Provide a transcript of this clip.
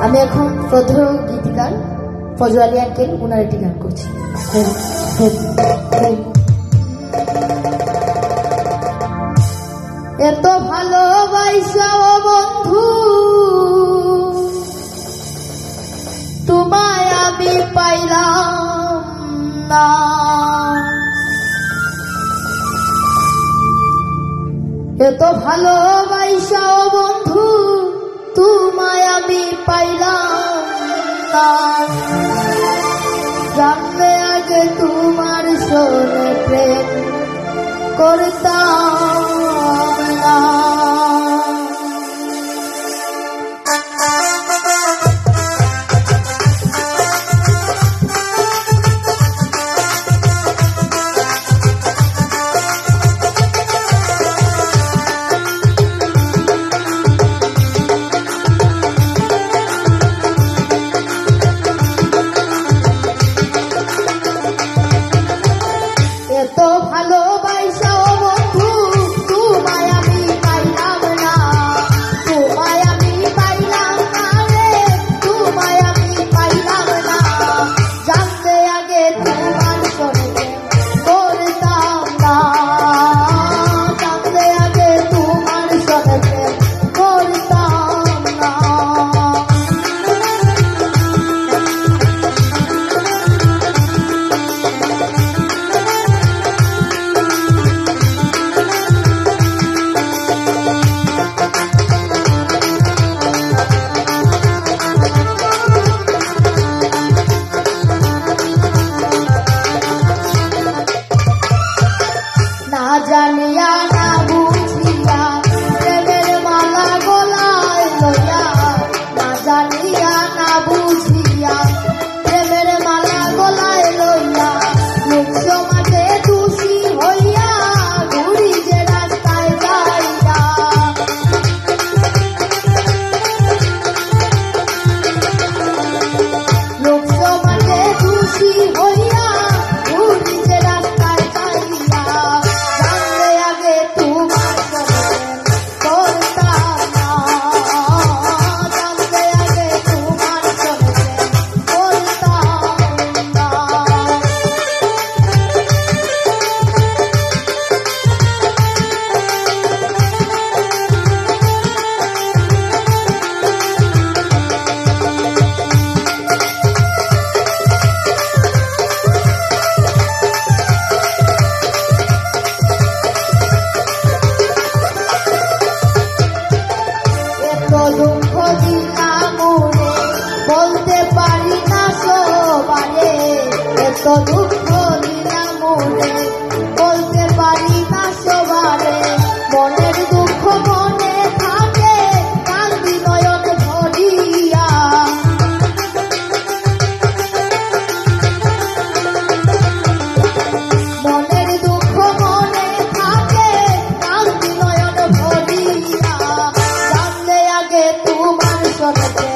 আমি এখন প্রথম গীতিকার ফজল আলী আঙ্কেল ওনার একটি গান করছি। এত ভালোবাসা ও বন্ধু তোমায় আমি পাইলাম না, এত ভালোবাসা ও বন্ধু তোমায় আমি পাইলাম না, জানলে আগে তোমার সঙ্গে প্রেম করতাম না। এত ভালোবাসা ও বন্ধু তোমায় আমি পাইলাম না, তোমায় আমি পাইলাম না রে, তোমায় আমি পাইলাম না, জানতে আগে তোমার সঙ্গে করতাম না, জানতে আগে তোমার সঙ্গে করতাম না। না জানিয়া না বুঝিয়া প্রেমের মালা গলায় লইয়া, না জানিয়া না বুঝিয়া প্রেমের মালা গলায় লইয়া, লোক সমাজে দোষী হইয়া ঘুরি যে রাস্তায় যাইয়া, লোক সমাজে দোষী হইয়া ঘুরি যে রাস্তায় যাইয়া, জানলে আগে তোমার সঙ্গে করতাম না, জানলে আগে তোমার সঙ্গে করতাম না। এত দুঃখ দিলাম মনে বলতে পারি না সবারে, এত দুঃখ দিলাম মনে বলতে পারি না সবারে, মনের দুঃখ মনে থাকে কান্দি নয়ন ভরিয়া, মনের দুঃখ মনে থাকে কান্দি নয়ন ভরিয়া, জানলে আগে তোমার সঙ্গে